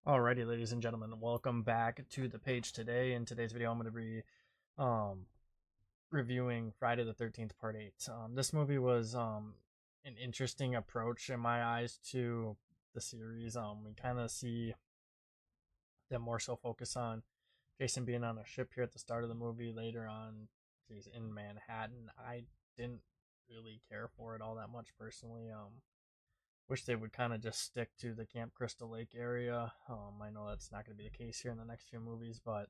Alrighty, ladies and gentlemen, welcome back to the page today. In today's video, I'm going to be um, reviewing Friday the 13th Part 8. This movie was an interesting approach in my eyes to the series. We kind of see them more so focus on Jason being on a ship here at the start of the movie. Later on, he's in Manhattan. I didn't really care for it all that much personally. Wish they would kind of just stick to the Camp Crystal Lake area. I know that's not going to be the case here in the next few movies, but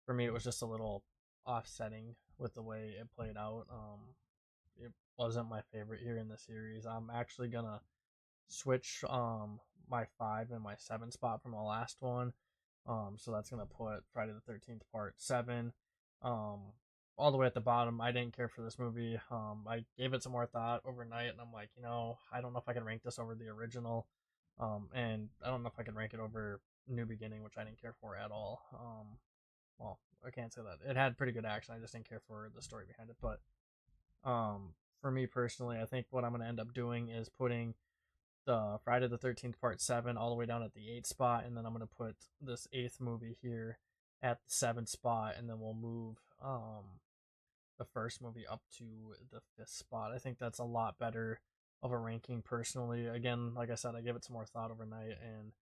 for me, it was just a little offsetting with the way it played out. It wasn't my favorite here in the series. I'm actually gonna switch my 5 and my 7 spot from the last one. So that's gonna put Friday the 13th Part 7. Um, all the way at the bottom. I didn't care for this movie. I gave it some more thought overnight, and I'm like, I don't know if I can rank this over the original, and I don't know if I can rank it over New Beginning, which I didn't care for at all. Well, I can't say that it had pretty good action. I just didn't care for the story behind it. But for me personally, I think what I'm gonna end up doing is putting the Friday the 13th Part 7 all the way down at the 8th spot, and then I'm gonna put this 8th movie here at the 7th spot, and then we'll move the first movie up to the 5th spot. I think that's a lot better of a ranking personally. Again, like I said, I gave it some more thought overnight, and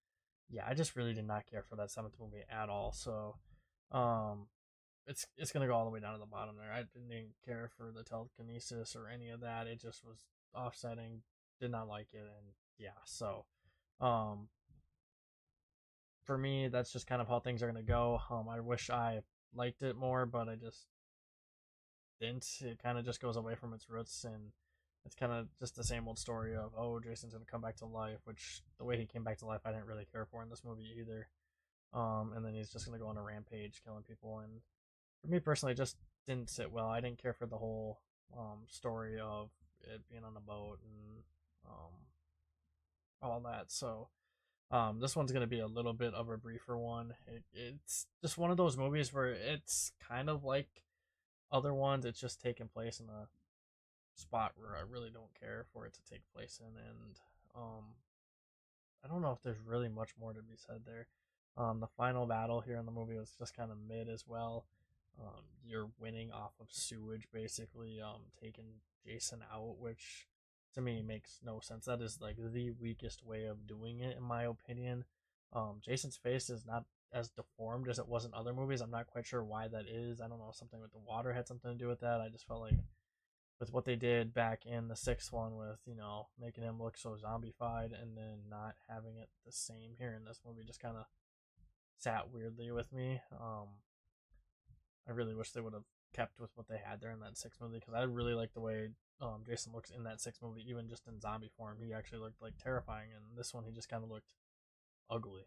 yeah, I just really did not care for that 7th movie at all. So um it's gonna go all the way down to the bottom there. I didn't care for the telekinesis or any of that. It just was offsetting. Did not like it, and yeah. So um for me, that's just kind of how things are gonna go. I wish I liked it more, but I just didn't. It kind of just goes away from its roots, and it's kind of just the same old story of, oh, Jason's gonna come back to life, which the way he came back to life I didn't really care for in this movie either. And then he's just gonna go on a rampage killing people, and for me personally, it just didn't sit well. I didn't care for the whole story of it being on a boat and um, all that. So this one's gonna be a little bit of a briefer one. It's just one of those movies where it's kind of like other ones. It's just taking place in a spot where I really don't care for it to take place in, and um, I don't know if there's really much more to be said there. The final battle here in the movie was just kind of mid as well. You're winning off of sewage, basically, taking Jason out, which to me makes no sense. That is like the weakest way of doing it, in my opinion. Jason's face is not as deformed as it was in other movies. I'm not quite sure why that is. I don't know if something with the water had something to do with that. I just felt like with what they did back in the sixth one with, making him look so zombified and then not having it the same here in this movie just kind of sat weirdly with me. I really wish they would have kept with what they had there in that sixth movie because I really like the way Jason looks in that sixth movie, even just in zombie form. He actually looked like terrifying, and this one he just kind of looked ugly.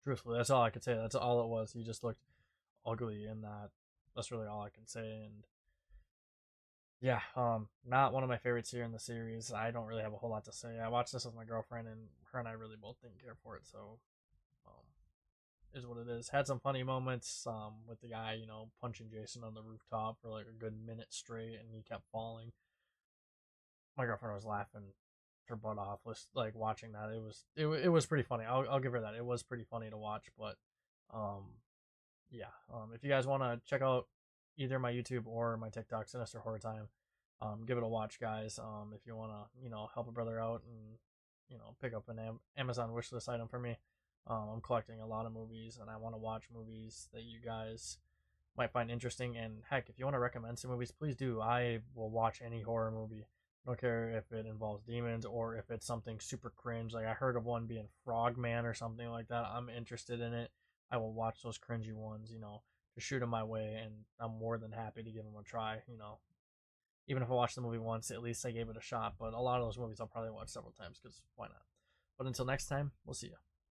Truthfully, that's all I could say. That's all it was. He just looked ugly in that. That's really all I can say. And yeah, not one of my favorites here in the series. I don't really have a whole lot to say. I watched this with my girlfriend, and her and I really both didn't care for it. So, um, is what it is. Had some funny moments, with the guy, punching Jason on the rooftop for like a good minute straight, and he kept falling. My girlfriend was laughing her butt off, was like watching that. It was pretty funny. I'll give her that. It was pretty funny to watch, but um, yeah. If you guys want to check out either my YouTube or my TikTok, Sinister Horror Time, give it a watch, guys. If you want to, help a brother out and, pick up an Amazon wishlist item for me. I'm collecting a lot of movies and I want to watch movies that you guys might find interesting. And heck, if you want to recommend some movies, please do. I will watch any horror movie. I don't care if it involves demons or if it's something super cringe. Like I heard of one being Frogman or something like that. I'm interested in it. I will watch those cringy ones, to shoot them my way, and I'm more than happy to give them a try. Even if I watched the movie once, at least I gave it a shot. But a lot of those movies I'll probably watch several times because why not? But until next time, we'll see you.